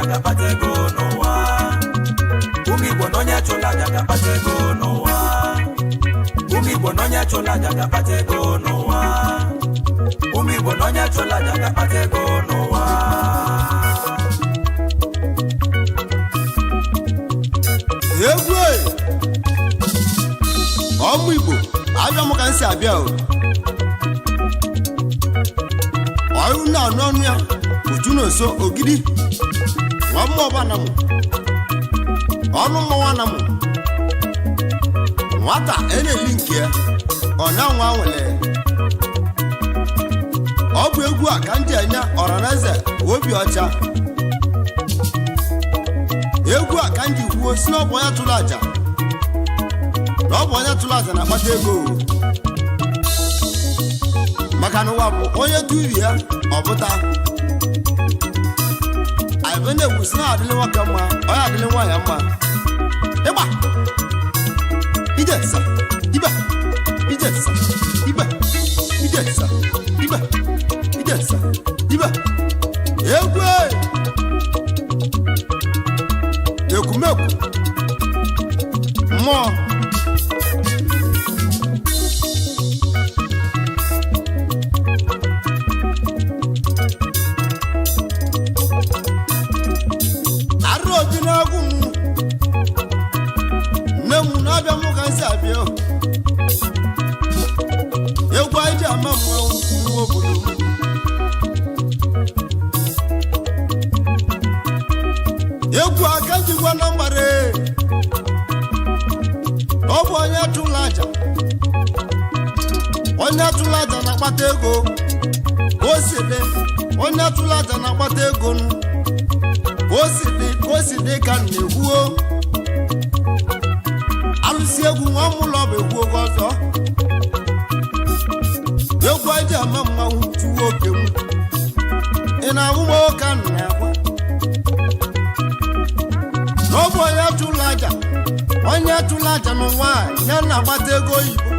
aja ga-akpata ego n'ụwa. Ụmụ Igbo na onye chụrụ aja ga-akpata ego n'ụwa. Ụmụ Igbo na onye chụrụ aja ga-akpata ego n'ụwa. Ụmụ Igbo na onye chụrụ aja ga-akpata ego n'ụwa. Egwu ọmụ Igbo abịa m ka m si abịa o. Ọyụ na-anụ ọnụ ya Uju na so Ogidi nwa mmụọ ọbana m ọnụ mmụọ na m nwata na-eli nke ya ọ na-anwa nwere. Ọ bụ egwu a ka ndị enye ọranaeze obi ọcha. Egwu a ka ndị kwuo si n'ọbụ onye tụrụ aja na ọ bụ onye tụrụ aja na-akpata ego maka na ụwa bụ onye tụrụ ya ọpụta. Anyị na-egwu si na adịlị nwoke mma onye adịlị nwaanyị mma. Ịgba ije sa ibe ije sa ibe ije sa ibe ije sa ibe egwu ekumekwu mmụọ arụ obi n'agwụ nne m na-abịa mụ ka nsị abịa egwu anyị ji ama mmanwụ nwa obodo m. Egwu aka jikwa na mgbara ọ bụ onye tụrụ aja na-akpata ego ka o si dị. Onye tụrụ aja na-akpata ego ka o si dị ka na-ekwuo alụsị egwu nwa mụlọ bụ egwu oge ọzọ. Egwu aja ama mmanwụ tuwo oke m ị na-ahụ m oke a na-akwa na ọ bụ onye tụrụ aja n'ụwa ya na-agbata ego oyibo.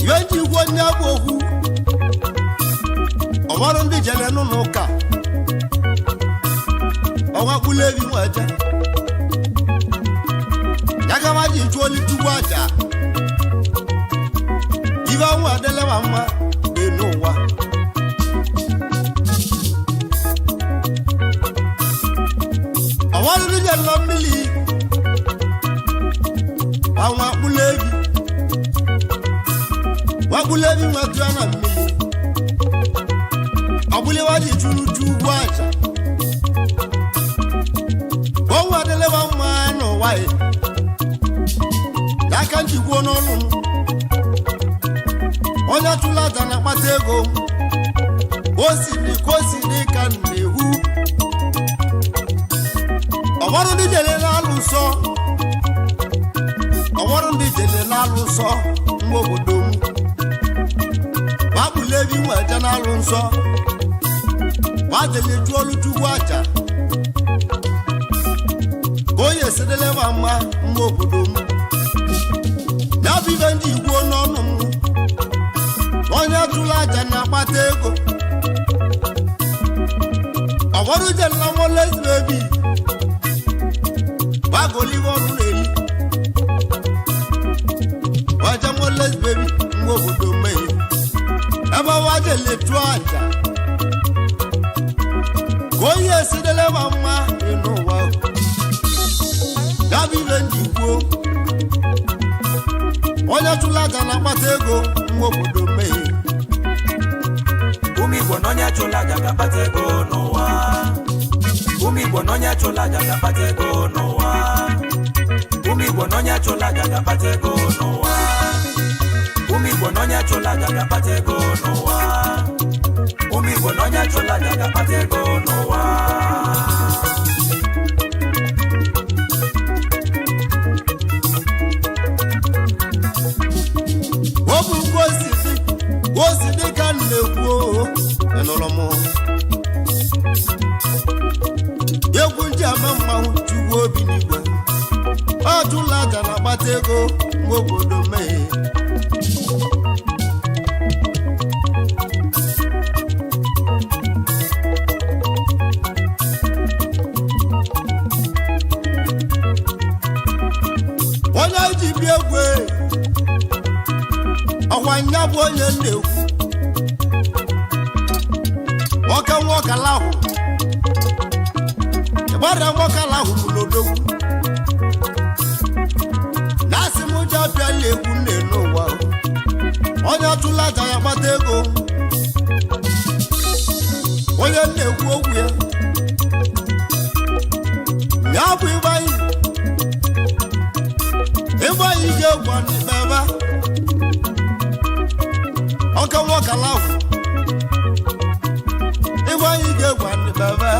Iwe ji igwe onye bụ okwu ọgbọrọ ndị jere n'ụlọ ọnwa kpụlụ ebi nweje ya gama ji chụọ olitugwu aja ibe ọnwa adịlewa mma dị n'ụwa. Ọnwa ndị jere na mmiri ọnwa kpụlụ ebi nwetụ ya na mmiri ọbụliwa ji chụrụ ugwu aja ọnwa adịlewa mma n'ụwa ya ka njikwa n'ọnụ m onye tụrụ aja na-akpata ego ka o si dị ka na-ehu. Ọgbọrọ ndị jere n'alụ nsọ mgbe obodo m gbapụlụ ebi nweje n'alụ nsọ gbajele jụọ oluchukwu aja ka onye esidelewa mma mgbe obodo m. Ya bụ ibe ndị igbo n'ọnụ m onye tụrụ aja na-akpata ego. Ọgbọrọ jere na molezi ebi bagolive ọrụ na-eri waja molezi bebi mgbe obodo mmehie ebe waja letu aja ka onye esidelewa mma n'ụwa. Ya bụ ibe ndị kwuo onye tụrụ aja na-akpata ego mgbe obodo mmehie. Ụmụ Igbo na onye chụrụ aja ga-akpata ego n'ụwa. Ụmụ Igbo na onye chụrụ aja ga-akpata ego n'ụwa. Ụmụ Igbo na onye chụrụ aja ga-akpata ego n'ụwa. Ụmụ Igbo na onye chụrụ aja ga-akpata ego n'ụwa. Ụmụ Igbo na onye chụrụ aja ga-akpata ego n'ụwa. Ọ bụ o si dị ka na-ekwu ịnụrụ m egwu ndị ama mmanwụ chukwu obi n'igwe. Ọ tụrụ aja na-akpata ego mgbe obodo mmehie. na-ekwu nwoke lahụ ịgbara nwoke lahụ n'odogwu na-asị m ụjọ abịala egwu nne n'ụwa onye tụla aja ya gbata ego onye na-ekwu okwu ya ya bụ Ifeanyi ga-egwu n'ibeba ọka nwoke lahụ Ifeanyi ga-egwu n'ibeba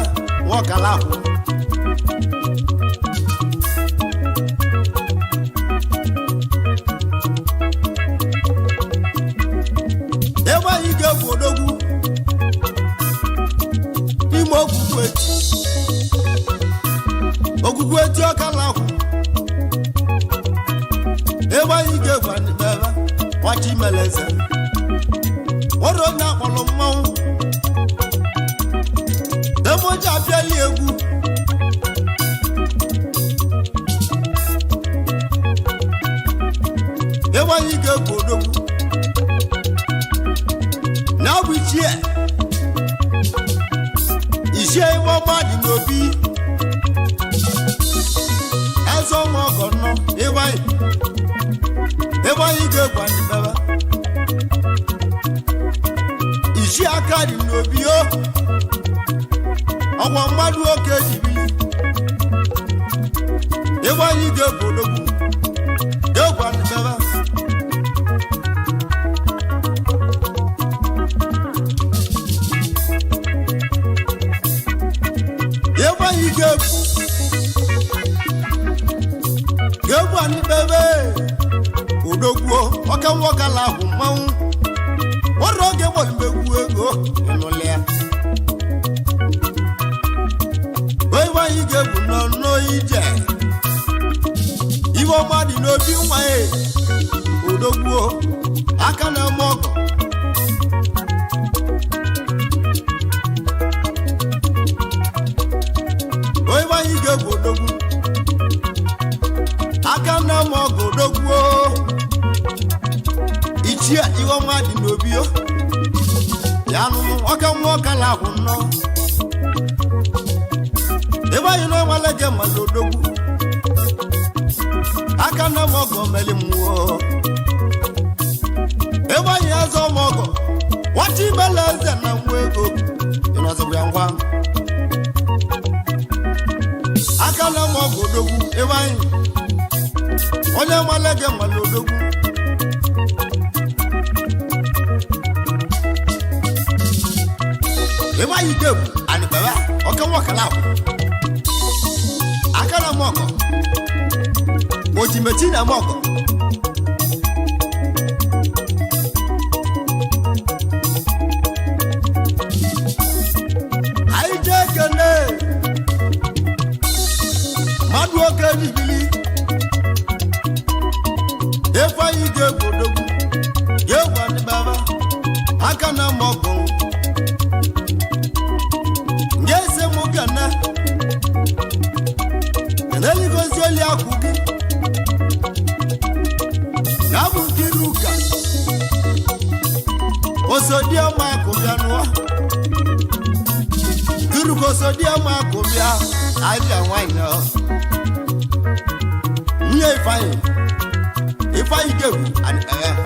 nwoke lahụ Ifeanyi ga-egwu odogwu n'ime ogwugwu eti ọka lahụ Ifeanyi ga-egwu n'ibeba nwachi meleze ọrụ onye akpọrọ mmanwụ demoji abịala egwu Ifeanyi ga-egwu odogwu na ọ bụ ichie iwe ọma dị n'obi eze ọma ọgọ nọ Ifeanyi ga-egwu n'ibeba isi aka dị n'obi ọgwa mmadụ oke ejibili Ifeanyi ga-egwu odogwu ga-egwu n'ibeba Ifeanyi ga-egwu n'ibeba odogwu ọka nwoke lahụ mmanwụ ọrụ oge gbọlụmegwu ego ịnụlịa Ifeanyi ga-egwu n'ije iwe ọma dị n'obi nwa ya odogwu aka na-eme ọgọ Ifeanyi ga-egwu odogwu aka na-eme ọgọ odogwu ichie iwe ọma dị n'obi ya nụnụ ọka nwoke lahụ nnọ Ifeanyi na-enwele gị mmadụ odogwu aka na ọgọ meli mmụọ Ifeanyi eze ọmọgọ nwata imele eze na nwa ego ịnọzibụ ya ngwa aka na ọgọ odogwu Ifeanyi onye nwele gị mmadụ odogwu Ifeanyi ga-egwu n'ibeba ọka nwoke lahụ aka na ọgọ ojimeti na ọgọ anyị jee kene mmadụ oke ejibili Ifeanyi ga-egwu odogwu ga-egwu n'ibeba aka na ọgọ ese m gana eligozi oli akwụ gị ya bụ nkiri ụka osodiọma akụbịa nụọ kiruka osodiọma akụbịa abịa nwanyị nwunye Ifeanyi ga-egwu n'ibeba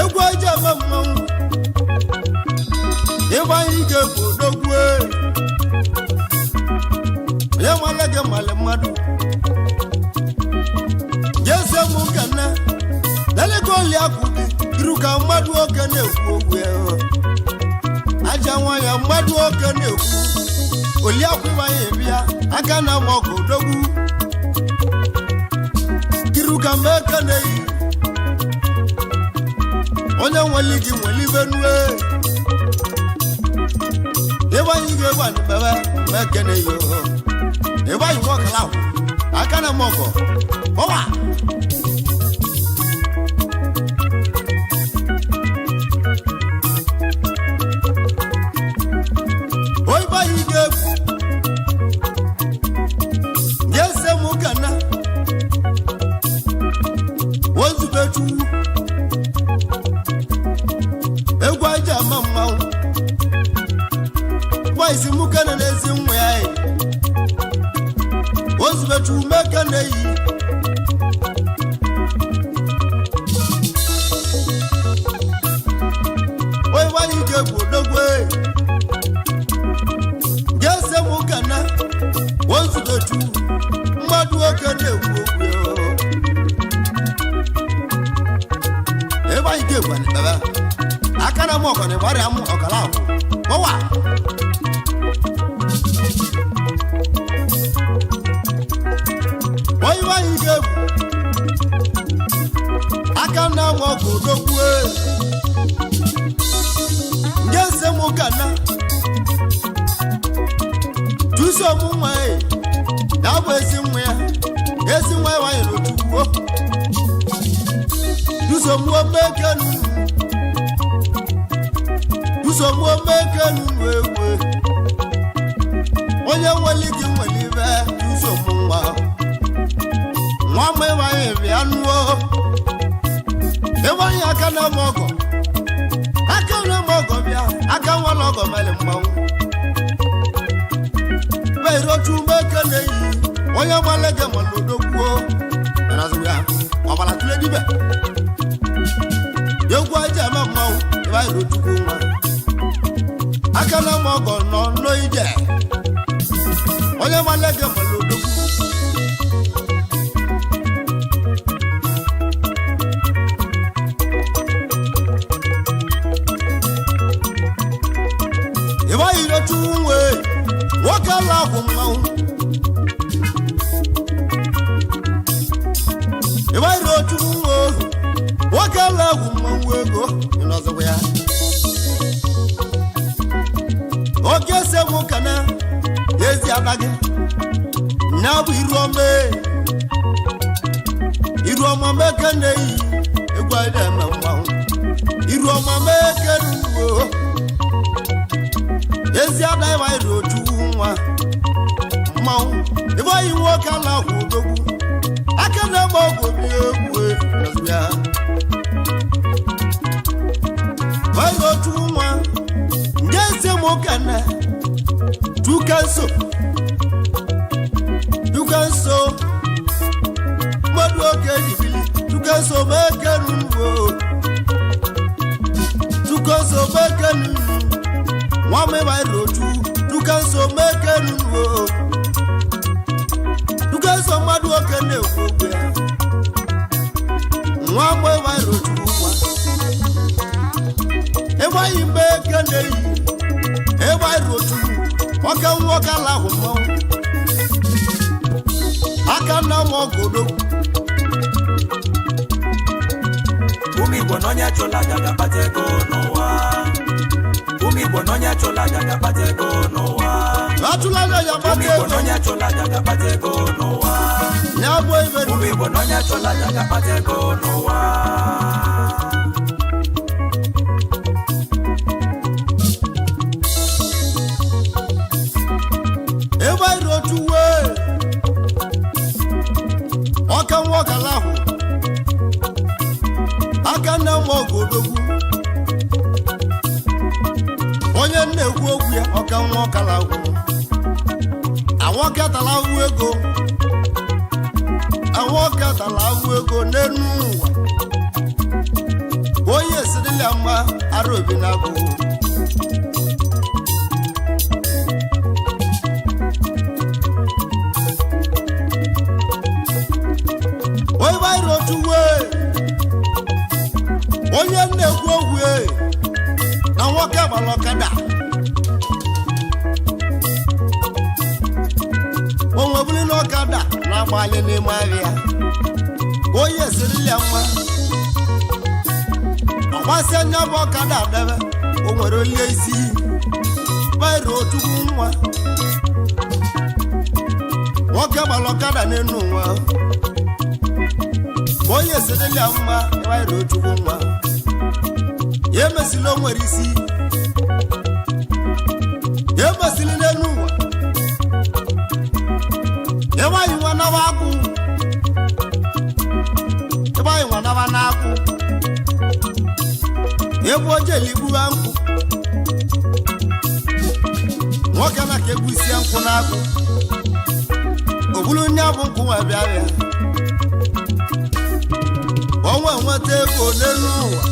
egwu eji eme mmanwụ Ifeanyi ga-egwu odogwu onye nwale gị mali mmadụ jese m kene lelego oli akwụ gị iru ka mmadụ oke na-ekwu okwu aja nwanya mmadụ oke na-ekwu oli akwụ Ifeanyi bịa aka na ọgọ odogwu iru ka m ekeneghị onye nwere gị nwere ibe nue Ifeanyi ga-egwu n'ibeba ma ekene yo Ifeanyi nwoke lahụ aka na ọgọ ọwa Ifeanyi ga-egwu duso mu nwa na bo esi nwa wa yero tuwo duso mu omekenu wewe onye nweli gị nweli be duso mu nwa me wa yebi anuo ewa ya aka na mogo bia aka nwa logo mele mmanwu bero chumekene yi onye malege malodogwo na zuya obala tule dibe yegwa aja ma mmanwu eba ero chukwu nwa aka na mogo no ije onye malege malodogwo eba iro chuwe wakala kumau eba iro chuwe wakala kumau ego inazo ya okese mukana yezi abage na bu irome mekane egwa ide mamau irome mekane ezi adai wa iro chuwa mau ibo yi wo kala ku dogu akana mo go bi egwe ya wa iro chuwa ngese mo kana tukanso modu ke dibili tukanso mekanu wo tukanso mekanu wa me ba rotu tukanso mekenu wo tukanso madu okene ogbe wa me ba rotu wa e wa imbe kene yi e ba rotu oka nwoka la ho mo aka na mo godo umi bononya chola gaga patego no wa umi bononya chola gaga patego no wa atula na ya umi bononya chola gaga patego no wa nya boy be umi bononya chola gaga patego no wa e ba rotu we oka nwoka la ho aka na mo godogu onye na-ekwu okwu ya ọka nwa ọkala agwụ awọ katala agwụ ego n'enu ụwa onye esirila mma ara obi na agwụ onye bayiri otu wee onye na-ekwu okwu na nwoke agbala ọkada onwe bụrụ na ọkada na-agbalị n'ime ahịa onye esirila mma ọgbasị anya bụ ọkada adebe o nwere onye isi bayiri otu nwa nwoke agbala ọkada n'enu nwa onye esirila mma bayiri otu nwa ye mesili o nwere isi ye mesili n'elu ụwa ịgbaghị nwa naba akwụ ịgbaghị nwa naba n'akwụ egwu oje ligbu nkwụ nwoke na ka egwu isi nkwụ n'akwụ obulu nya bụ nkwụ nwa bịa onwe nweta ego n'elu ụwa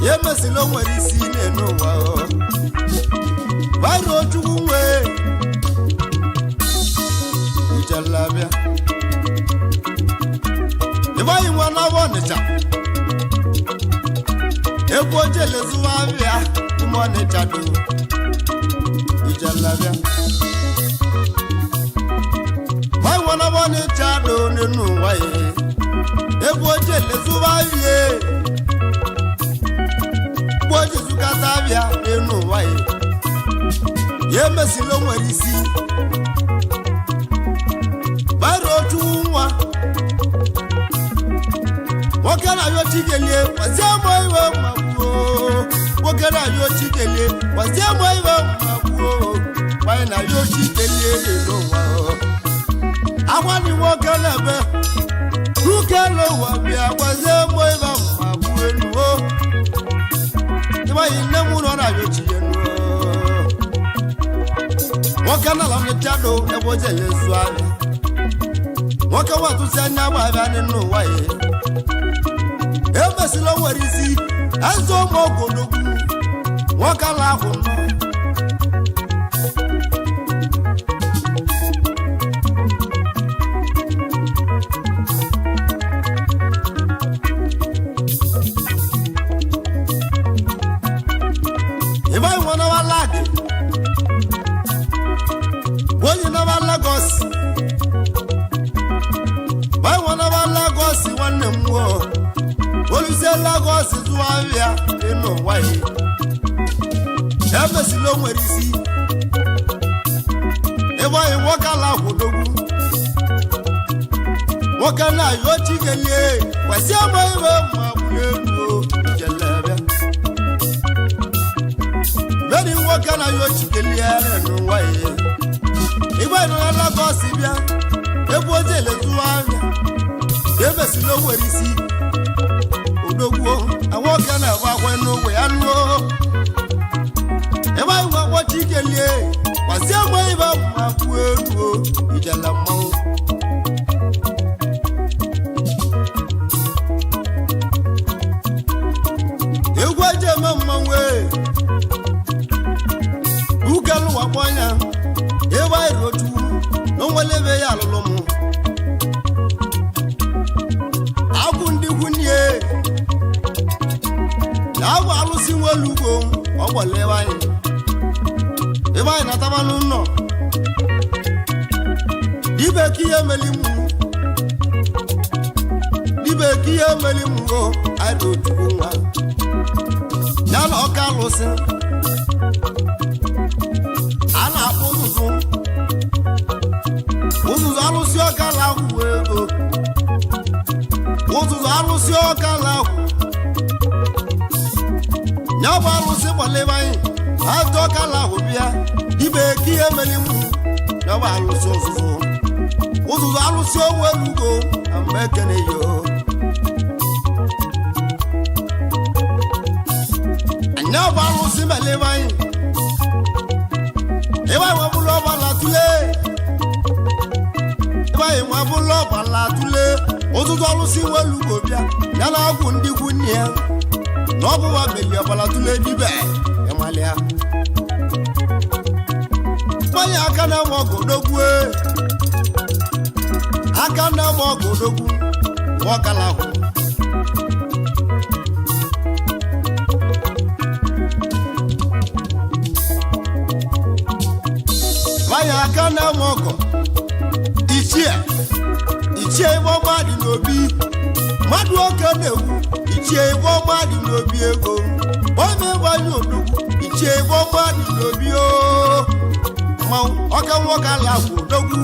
ye mesili o nwere isi n'elu ụwa bayiri ojukwu nwe ijelabịa ịgbaghị nwa n'aba Ọnịcha egwu oje lezuwa abịa ụmụ Ọnịcha do ijelabịa bayị nwa n'aba Ọnịcha do n'elu ụwa ye egwu oje lezuwa abịa Jesu katabia enu wae emesila nwere isi bara otu nwa nwoke na-ayọ chikelie gwazie mụ iwe mmagbuo nwoke na-ayọ chikelie gwazie mụ iwe mmagbuo nwanyị na-ayọ chikelie n'ụwa agwani nwoke na-ebe uke n'ụwa bịa gwazie mụ iwe mmagbuo enuo ịgbaghị nne m ụlọ na-ayọ chiye nuo nwoke na-ala mechado ebe ojele zu anya nwoke watụsi anya agbaghị n'ụwa ya emesila nwere isi eze ụmụ ogologwu nwoke ala ahụ nọ ịba nwe nawa lagị onye nawa Lagos banwe nawa Lagos nwanne m nwụọ Olùsẹ́ Lagos zụwa ahịa ịnụ nwaanyị emesila nwere isi ebe anyị nwoke ala kwụdogwu nwoke na-ayọ chikelie kwesị ama ibe ma gburu egwu jelebe meri nwoke na-ayọ chikelie ịnụ nwaanyị ebe anyị nọ na Lagos bịa ebe ojele zụwa ahịa emesila nwere isi odogwo awoke na agwa n'ogwe ya nuo ebe anyị gwagwa chikelie kwasị agba ibe ma kwuo eruo ijela mmanwụ egwu eji eme mmanwụ ukelu wakpo anya ebe anyị rotu n'onwele ebe ya alụlụ m agwụ ndị gwunye agwa alụsị nwelu ugbo ọgbọla ebe anyị na-ataba n'ụlọ dibeke ihe meli mgo anyị otugo nwa ya na ọka alụsị a na-akpọ ụzụzụ alụsị ọka lahụ ego ụzụzụ alụsị ọka lahụ nyaba alụsị gbalebe anyị atọ kala ahụ bịa ibe ka ihe meli mụ nyaba alụsị ụzụzụ alụsị onwe lugo na mgbe ekene yo nyaba alụsị melebe anyị ebe anyị nwebụlụ ọbala tule ụzụzụ alụsị nwe lugo bịa ya na agwụ ndị kwu nne ya na ọ bụwa meli ọbala tụle dibe ịmalịa mmanya aka na-eme ọgọdogwu nwokalahụ mmanya aka na-eme ọgọ ichie ebe ọma dị n'obi mmadụ oke na-egwu ichie ebe ọma dị n'obi ego onye gbanye odogwu ichie ebe ọma dị n'obi mmanwụ ọka nwoke ala kwụ odogwu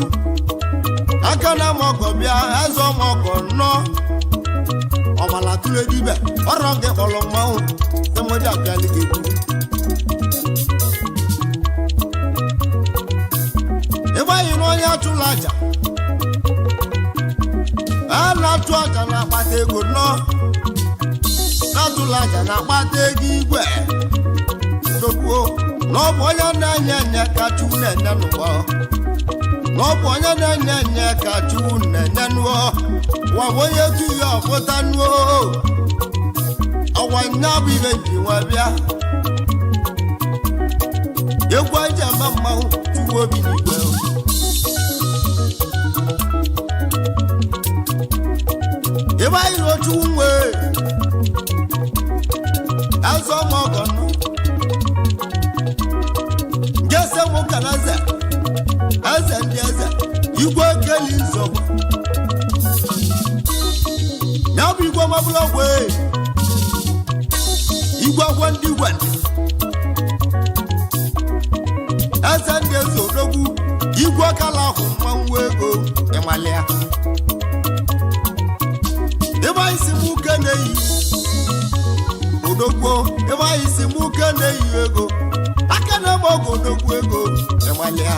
aka na mọgọ bịa eze ọmọgọ nnọ ọmala tụrụ edibe ọrọ gị kpọrọ mmanwụ temodi abịala gị ebe anyị na onye atụla aja a na-atụ aja na-akpata ego nnọ na-atụla aja na-akpata ego igwe dokwuo na ọ bụ onye na-enye enye ka Chukwu na-enye n'ụwa na ọ bụ onye na-enye enye ka Chukwu na-enye n'ụwa wa onye tu ya ọpụta n'ụwa ọwa nya bụ ibe ji nwa bịa egwu eji ama mmanwụ Chukwu obi n'igwe ebe anyị na otu nwe azọ ma ọgọ nọ ngese nwoke na eze ndị eze igwe keli nzọgbu ya bụ igwe mabụla ogwe igwe agwọ ndị igwe eze ndị eze odogwu igwe ọkala ahụ mmanwụ ego ịmalịa ebe anyị si m uke na-eyi odogwu ebe anyị si m uke na-eyi ego aka na-eme ọgụ odogwu ego ịmalịa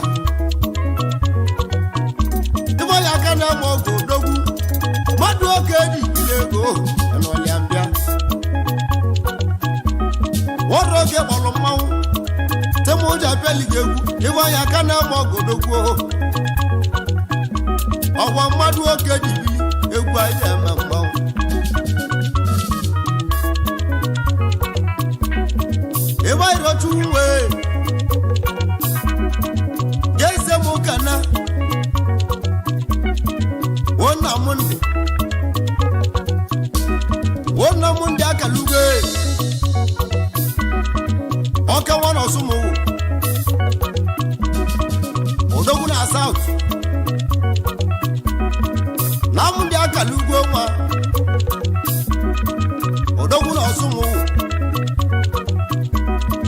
ebe anyị aka na-eme ọgụ odogwu mmadụ oke dị ikiri ego ịnọlịa mbịa wọdụ oge kpọrọ mmanwụ temoji abịaliga egwu ebe anyị aka na-eme ọgụ odogwu ọgwa mmadụ oke dibili egwu anyị na-eme mmanwụ ebe anyị rochu uwe ga-ese m ụka na wona m ndị akalugo ọkawa na ọsụmụwụ odogwu na South na m ndị akalugo nwa odogwu na ọsụmụwụ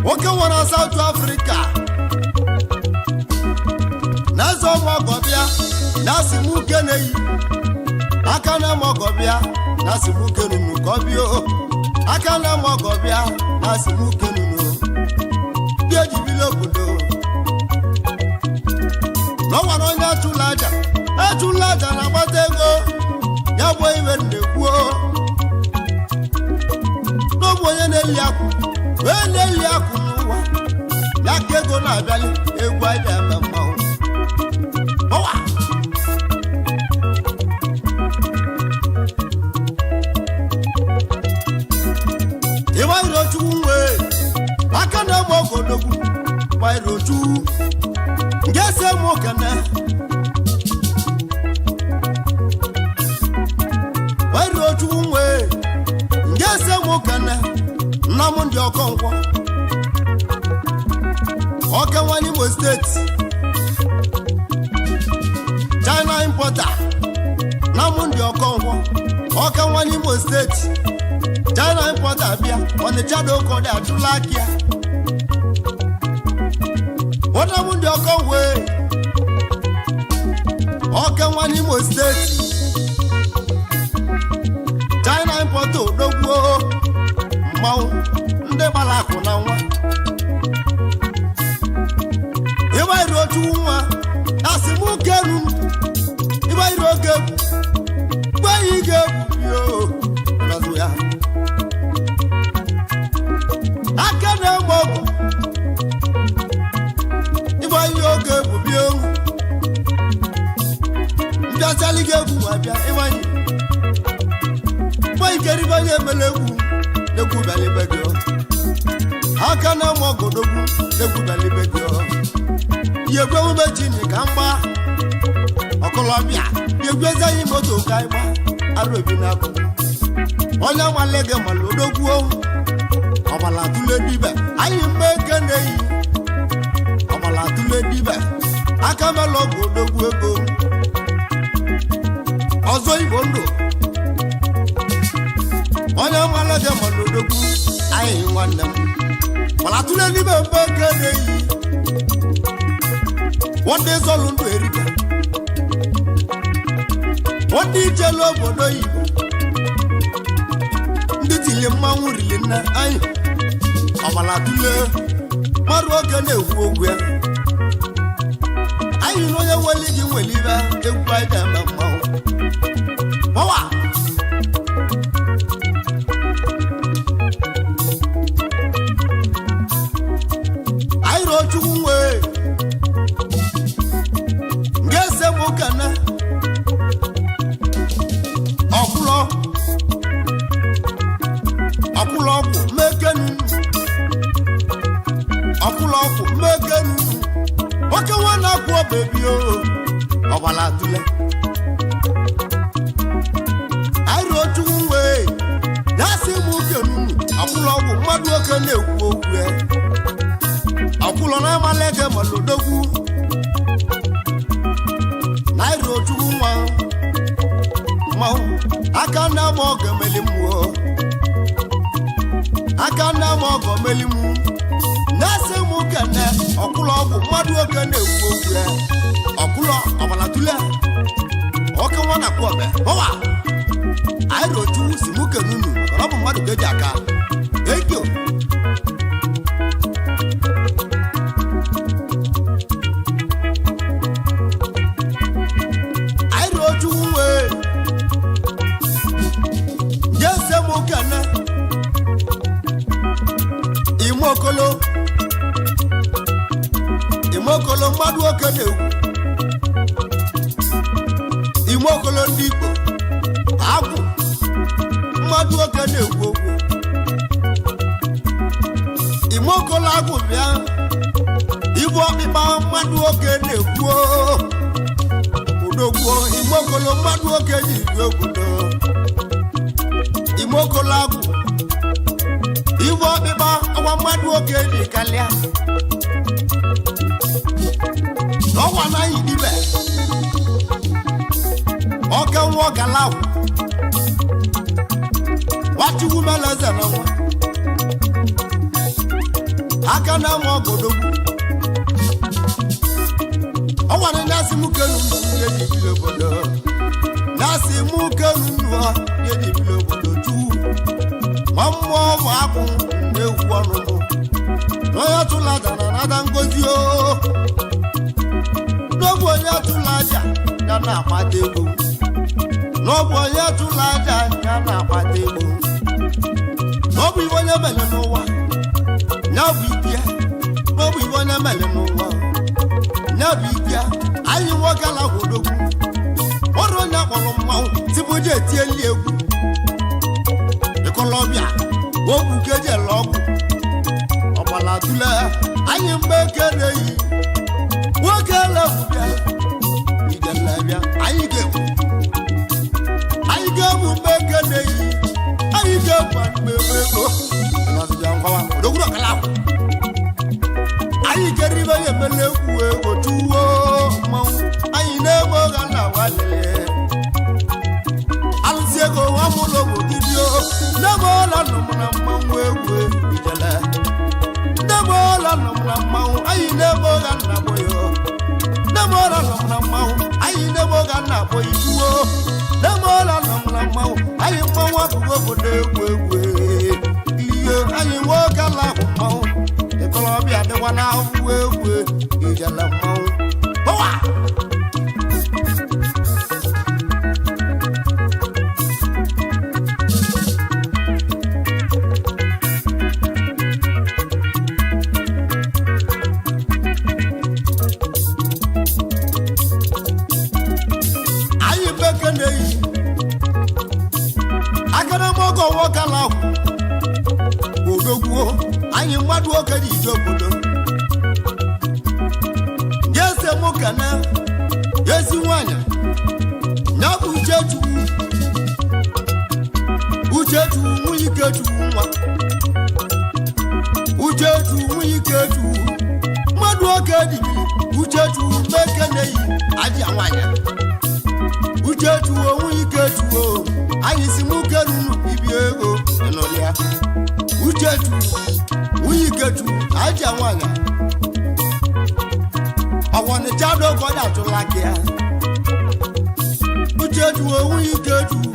nwoke nwa na South Africa na eze ọmụ ọgọbịa na asimuke na-eyi aka na ọgọbịa na asimuke nunu kọbịa aka na ọgọbịa na asimuke nunu dị ejibili obodo n'ọnwa na onye achụla aja na-agbata ego ya bụ iwe na-ekwuo n'ọbụ onye na-eli akwụ wee na-eli akwụ n'ụwa ya ka ego na-abịali egwu anyị eme mmanwụ ọwa ịgbairochu nwe aka na-eme ogodogwu gbairochu nke si eme okene gbairochu nwe nke si eme okene nna m ndị Ọkọnkwọ Ọkanwa n'Imo steeti China importer na m ndị Ọkọnkwọ Ọkanwa n'Imo steeti China importer bịa Ọnịcha dokọdị atụla aka ya ọna m ndị Ọkọnkwọ Ọkanwa n'Imo steeti China importer odogwu mmanwụ ndị gbara akụ na nwa ịgbairochu nwa asị m uke ru ịgbairo oge egwu gbeghị ị ga-egwu nọzụ ya aka na-egbe ọgwụ ịgbairo oge egwu bịa ohu mbịazali gị egwu ma bịa ịgbanye gbeghị keribe onye emele egwu n'egwu bịalibe gị aka na-eme ọgọdogwu n'egwu bịalibe gị yegwe ume chini ka mgba ọkọlọbịa yegwe ezeghị moto ka ịgba arụ ebi n'akụ onye nwale gị mala odogwu ọgbala tụle dibe anyị mgbe eke na-eyi ọgbala tụle dibe aka mela ọgụ odogwu ego ọzọ igbo ndụ onye nwale gị mala odogwu anyị nwanne m ọgbala tụle dibe mgbe eke na-eyi wọ́n sọ̀rọ̀ ndụ erika wọ́n ijelu obodo Igbo ndị tili mmanwụ rili nne anyị ọgbala tụle mmadụ oge na-ekwu okwu ya anyị na onye nwere gị nwere ibe egwu anyị ga-eme mmanwụ ọwa anyị rochukwu nwee ọkwụlọkwụ mmekenu nwoke nwa na-akwụ obebi ọgbala tụle anyị rochu wee na-asị m ukenu ọkwụlọkwụ mmadụ oke na-ekwu okwu ya ọkwụlọ na-amalege malodogwu na anyị rochu nwa mmanwụ aka na-ama ọgọ meli mmụọ aka na-ama ọgọ meli mụ na-asị mụ kene ọkụlọ ọgwụ mmadụ oke na-ekwu okwu ya ọkụlọ ọbala tule oke nwa na kwọbe ọwa anyị rotu si mụ kene unu ọ bụ mmadụ ga-eji aka ekyo anyị rotu nwe jese mụ kene imokolo mmadụ oke na-ekwu imokolo ndị Igbo agwụ mmadụ oke na-ekwu okwu imokolo agwụ bịa ibu ọkpịkpa mmadụ oke na-ekwu udogwo imokolo mmadụ oke ji ibu obodo imokolo agwụ ibu ọkpịkpa ọgwa mmadụ oke ji kalịa n'ọgwa anaghị dibe ọka nwa ọgala ahụ nwachukwu meleze na nwa aka na nwa ọgodogwu ọnwere na-asị mụ kenu ndụ ihe ji bili obodo na-asị mụ kenu ndụ ihe ji bili obodo chukwu nwa mmụọ bụ akpụ na-egwu ọnụmụ n'onye tụla aja na nada ngozi o n'ọbụ onye tụla aja ya na-akpata ego n'ọbụ onye tụla aja ya na-akpata ego n'ọbụ ibe onye mere n'ụwa ya bụ ibia n'ọbụ ibe onye mere n'ụwa ya bụ ibia anyị nwoke la gwodogwu ọrụ onye kpọrọ mmanwụ tiboje etieli egwu ịkọlọbịa ogwu keji ele ọgwụ ọgbala tụle anyị mgbe ekereghị nwoke lefụbịa ijelebịa anyị ga-egwu mgbe ekereghị anyị ga-egwu mgbe ego odogwuru ọkala ahụ anyị keribe ya emela egwu ego tuwo mmanwụ anyị na-egbe oge na walele alụsị ego nwa mụlọ obodo n'ebe ọla nụm na mmanwụ egwu ijele n'ebe ọla nụm na mmanwụ anyị n'ebe oge na-akpọ ya n'ebe ọla nụm na mmanwụ anyị n'ebe oge na-akpọ ya tuwo n'ebe ọla nụm na mmanwụ anyị mmanwụ abụghị obodo egwu ihe anyị nwoke ala ahụ mmanwụ ịkọlọbịa dịkwa na ahụhụ egwu ijele mmanwụ ọwa anyị beke na-eyi akara mọgọ nwoke ala ahụ odogwuo anyị mmadụ oke ji ije obodo jese nwoke na ezi nwanyị ya bụ Uchechukwu nwunye Ikechukwu nwa Uchechukwu nwunye Ikechukwu mmadụ oke dibiri Uchechukwu meke na-eyi aja nwanyị Uchechukwu nwunye Ikechukwu anyị si mụ kerunu ibi ego enọlịa Uchechukwu nwunye Ikechukwu aja nwanyị ọwọnịcha dogoda atụla gị ya Uchechukwu nwunye Ikechukwu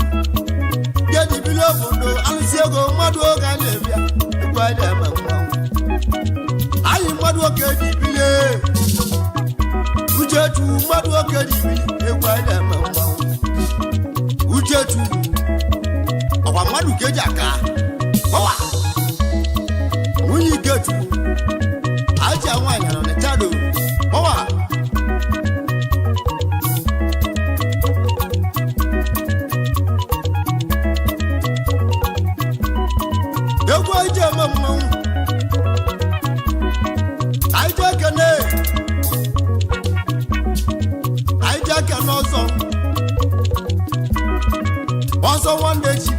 jedibili obodo alụsị ego mmadụ oge a na-ebịa egwu anyị na-eme mmanwụ anyị mmadụ oke dibili Uchechukwu mmadụ oke dibili egwu anyị na-eme mmanwụ Uchechukwu ọkwa mmadụ ka eji aka ọwa nwunye Ikechukwu aja nwaanyị nọ n'Ịchado ọwa egwu anyị ji eme mmanwụ anyị ji ekene ọzọ nwanne chi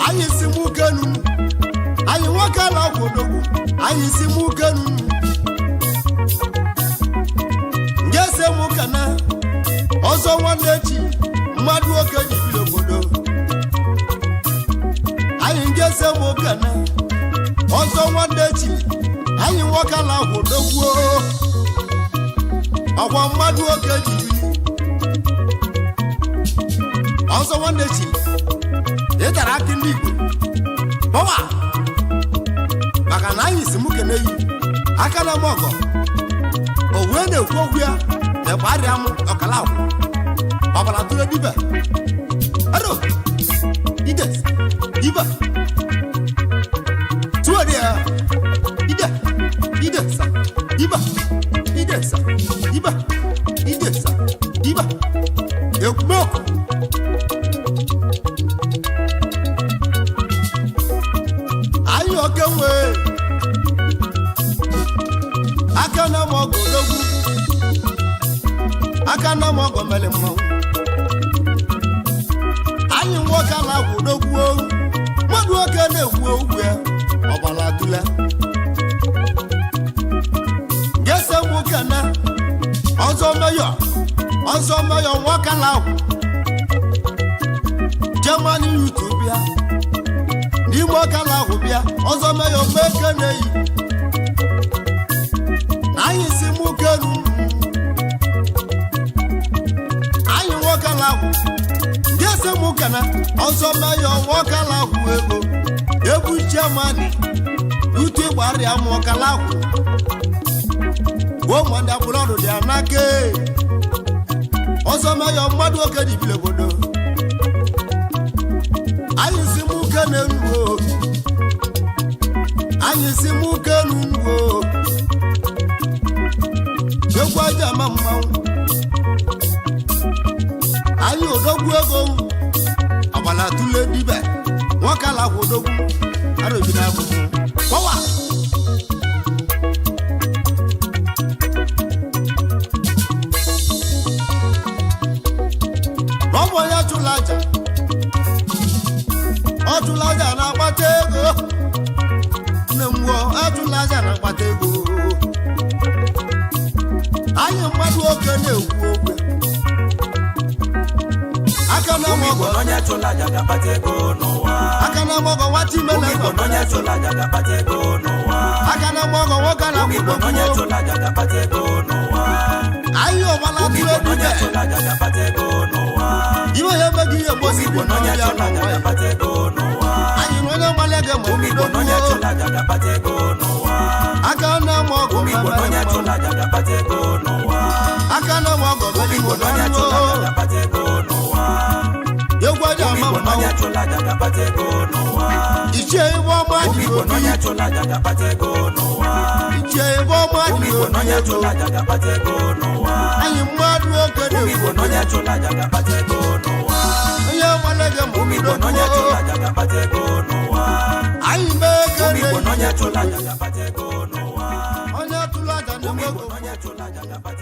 anyị si mụ kenu anyị nwoke ala kwodogwu anyị si mụ kenu ngese mụ kana ọzọ nwanne chi mmadụ oke jibiri obodo anyị ngese mụ kana ọzọ nwanne chi ọkwa mmadụ oke jiri ọzọ nwanne chi ịtara akị ndị Igbo bọwa maka na anyị si mụ keneyi aka na mọgọ o wee na-ekwu okwu ya na-egbe arịa m ọkala akwụ ọbara tụrụ dibe ado ide ibe tụọ dị ya ide sa ibe ide sa ibe ide sa ibe ekwumokwu anyị oke nwee aka na mọgọ odogwu aka na mọgọ mere mmanwụ anyị nwoke na-agwụ odogwu mmadụ oke na-ekwu okwu ya ọgbara dula gese nwoke na ọzọ meyọ nwoke na-agwụ Germany YouTube ya n'ime ọka na-agwụ bịa ọzọ meyọ meke na-eyi anyị si mụ kenu anyị nwoke na-agwụ gese mụ kana ọzọ meyọ nwoke na-agwụ ego egwu Germany ute gbarịa m ọka na-agwụ ụmụndị abụrọdụ dị anake ọzọ meyọ mmadụ oke dibile obodo anyị si mụ kene nuwo anyị si mụ kenu nuwo egwu aja ama mmanwụ anyị odogwu ego ọgbala tụle dibe nwoke ala kwụ odogwu arụbi na akwụkwọ kpọwa ọmụ ya chụla aja ọchụla aja na-akpata ego nne mmụọ ọchụla aja na-akpata ego anyị mmadụ oke na-ekwu okwu aka na mọgọ onye chụla aja ga-akpata ego n'ụwa aka na mọgọ nwata ime na Igbo onye chụla aja ga-akpata ego n'ụwa aka na mọgọ nwoke na Igbo onye chụla aja ga-akpata ego n'ụwa anyị ọgbala tụrụ Igbo onye ebube chụla aja ga-akpata ego n'ụwa iwe ya emeghị ihe mgbosi Igbo Igbo onye n'ọbịa chụla aja ga-akpata ego n'ụwa anyị na onye mgbali ego ma Igbo onye chụla aja ga-akpata ego n'ụwa aka na mọgọ Igbo onye chụla aja ga-akpata ego n'ụwa aka na mọgọ Igbo onye chụla aja ga-akpata ego n'ụwa egwu aja ama Igbo onye chụla aja ga-akpata ego n'ụwa ichie ibe ọma dị Igbo obi onye chụla aja ga-akpata ego n'ụwa ichie ibe ọma dị Igbo obi onye chụla aja ga-akpata ego n'ụwa anyị mmadụ oke Igbo na-ekwu onye chụla aja ga-akpata ego n'ụwa onye mgbali ego ma Igbo onye chụla aja ga-akpata ego n'ụwa anyị mee ego Igbo na-eyi onye chụla aja ga-akpata ego n'ụwa onye tụrụ aja na-enwe ego onye chụla aja ga-akpata